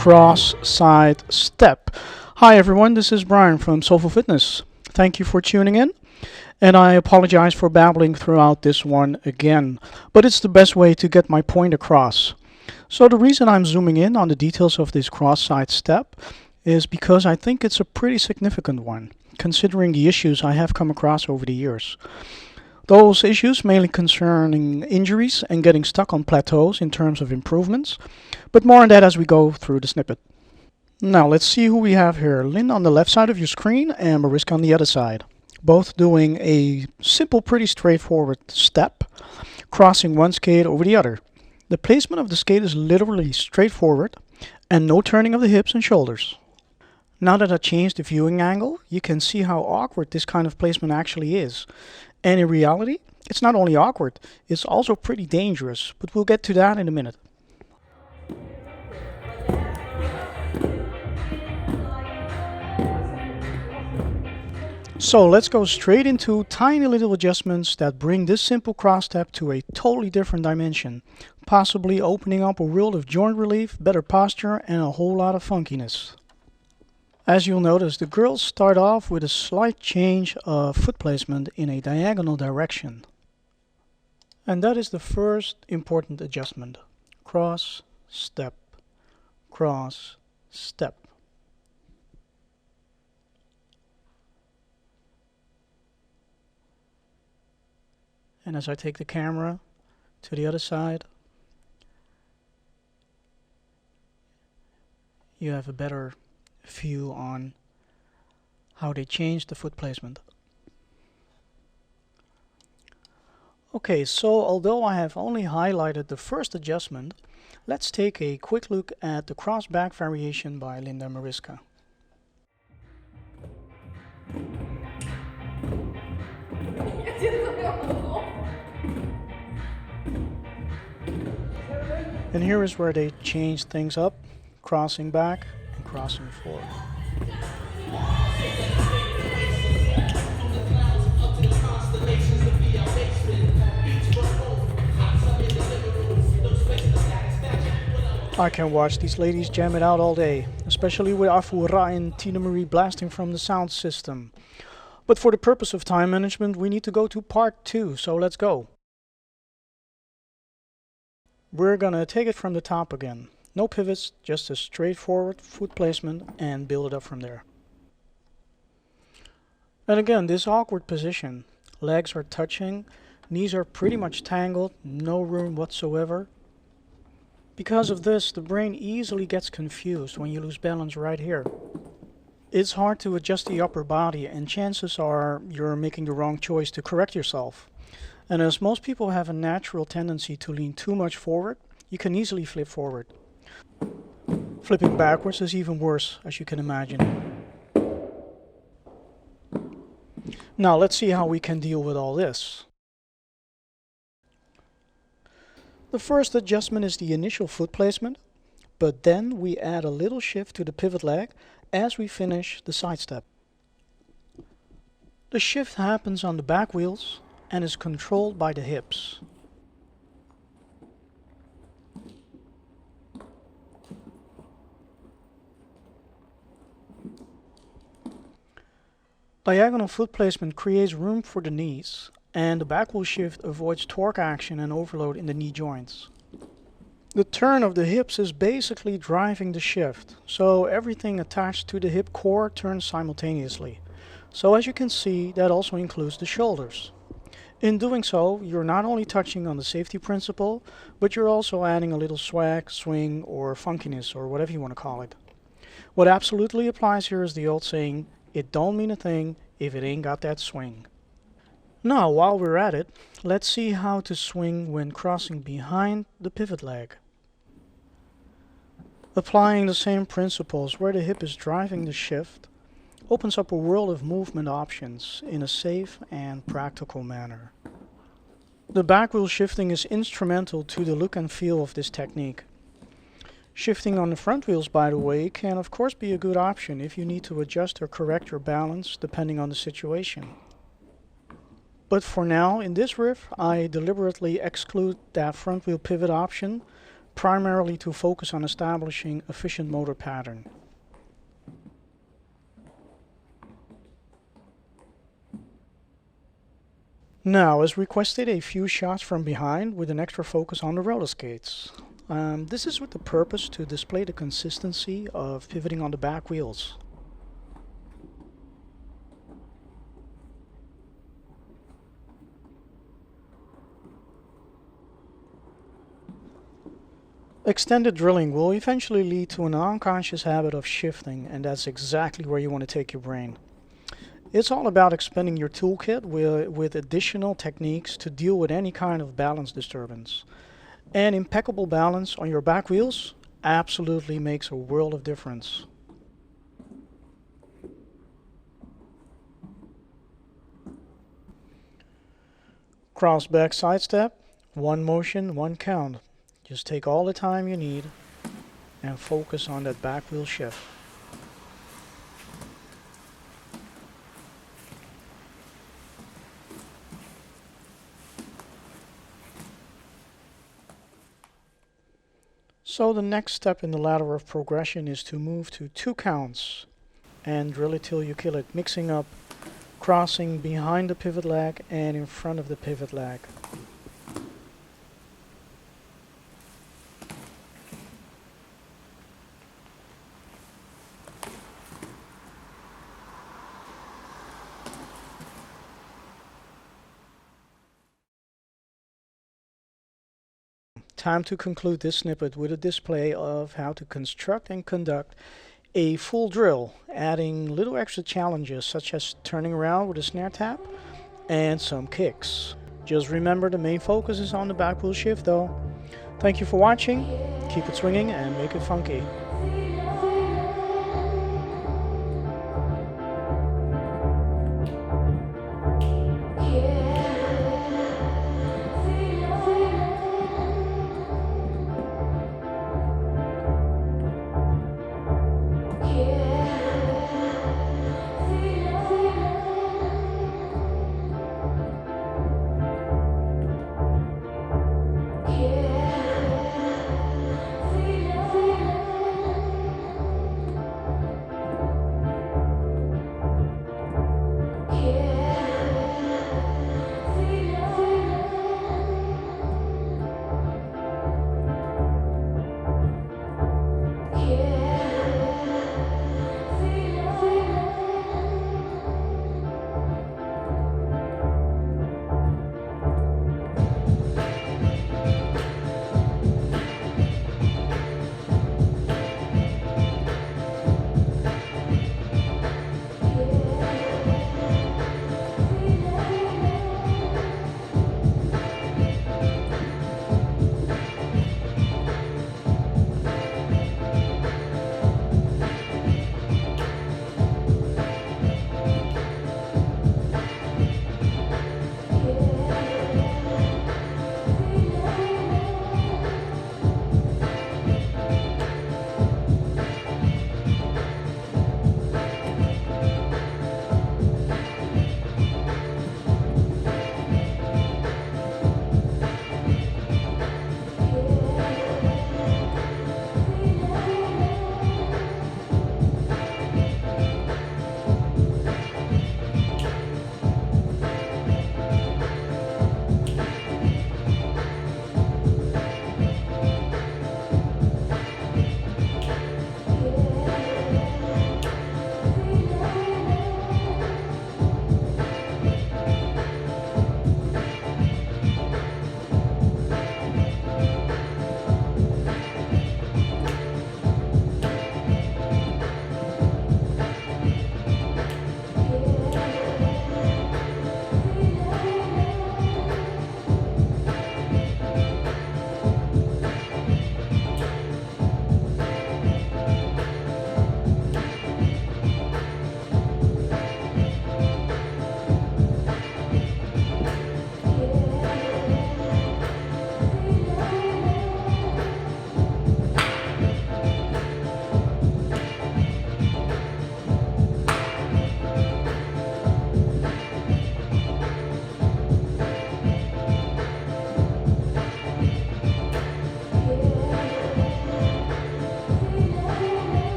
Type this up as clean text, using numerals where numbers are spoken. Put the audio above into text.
cross side step. Hi everyone, this is Brian from Soulful Fitness. Thank you for tuning in, and I apologize for babbling throughout this one again, but it's the best way to get my point across. So the reason I'm zooming in on the details of this cross side step is because I think it's a pretty significant one, considering the issues I have come across over the years. Those issues mainly concerning injuries and getting stuck on plateaus in terms of improvements, but more on that as we go through the snippet. Now let's see who we have here. Lynn on the left side of your screen and Mariska on the other side. Both doing a simple, pretty straightforward step, crossing one skate over the other. The placement of the skate is literally straightforward and no turning of the hips and shoulders. Now that I changed the viewing angle, you can see how awkward this kind of placement actually is. And in reality, it's not only awkward, it's also pretty dangerous, but we'll get to that in a minute. So let's go straight into tiny little adjustments that bring this simple cross step to a totally different dimension, possibly opening up a world of joint relief, better posture, and a whole lot of funkiness. As you'll notice, the girls start off with a slight change of foot placement in a diagonal direction. And that is the first important adjustment. Cross, step, cross, step. And as I take the camera to the other side, you have a better view on how they change the foot placement. Okay, so although I have only highlighted the first adjustment, let's take a quick look at the cross back variation by Linda Mariska. And here is where they change things up, crossing back and crossing forward. I can watch these ladies jam it out all day, especially with Afura and Tina Marie blasting from the sound system. But for the purpose of time management, we need to go to part 2, so let's go. We're gonna take it from the top again. No pivots, just a straightforward foot placement and build it up from there. And again, this awkward position. Legs are touching, knees are pretty much tangled, no room whatsoever. Because of this, the brain easily gets confused when you lose balance right here. It's hard to adjust the upper body, and chances are you're making the wrong choice to correct yourself. And as most people have a natural tendency to lean too much forward, you can easily flip forward. Flipping backwards is even worse, as you can imagine. Now let's see how we can deal with all this. The first adjustment is the initial foot placement, but then we add a little shift to the pivot leg as we finish the side step. The shift happens on the back wheels and is controlled by the hips. Diagonal foot placement creates room for the knees, and the back wheel shift avoids torque action and overload in the knee joints. The turn of the hips is basically driving the shift, so everything attached to the hip core turns simultaneously. So as you can see, that also includes the shoulders. In doing so, you're not only touching on the safety principle, but you're also adding a little swag, swing, or funkiness, or whatever you want to call it. What absolutely applies here is the old saying, it don't mean a thing if it ain't got that swing. Now, while we're at it, let's see how to swing when crossing behind the pivot leg. Applying the same principles where the hip is driving the shift opens up a world of movement options in a safe and practical manner. The back wheel shifting is instrumental to the look and feel of this technique. Shifting on the front wheels, by the way, can of course be a good option if you need to adjust or correct your balance depending on the situation. But for now, in this riff, I deliberately exclude that front wheel pivot option, primarily to focus on establishing efficient motor pattern. Now, as requested, a few shots from behind with an extra focus on the roller skates. This is with the purpose to display the consistency of pivoting on the back wheels. Extended drilling will eventually lead to an unconscious habit of shifting, and that's exactly where you want to take your brain. It's all about expanding your toolkit with additional techniques to deal with any kind of balance disturbance. And impeccable balance on your back wheels absolutely makes a world of difference. Cross back side step, one motion, one count. Just take all the time you need and focus on that back wheel shift. So the next step in the ladder of progression is to move to 2 counts and drill it till you kill it, mixing up crossing behind the pivot leg and in front of the pivot leg. Time to conclude this snippet with a display of how to construct and conduct a full drill, adding little extra challenges such as turning around with a snare tap and some kicks. Just remember the main focus is on the back wheel shift though. Thank you for watching, keep it swinging and make it funky.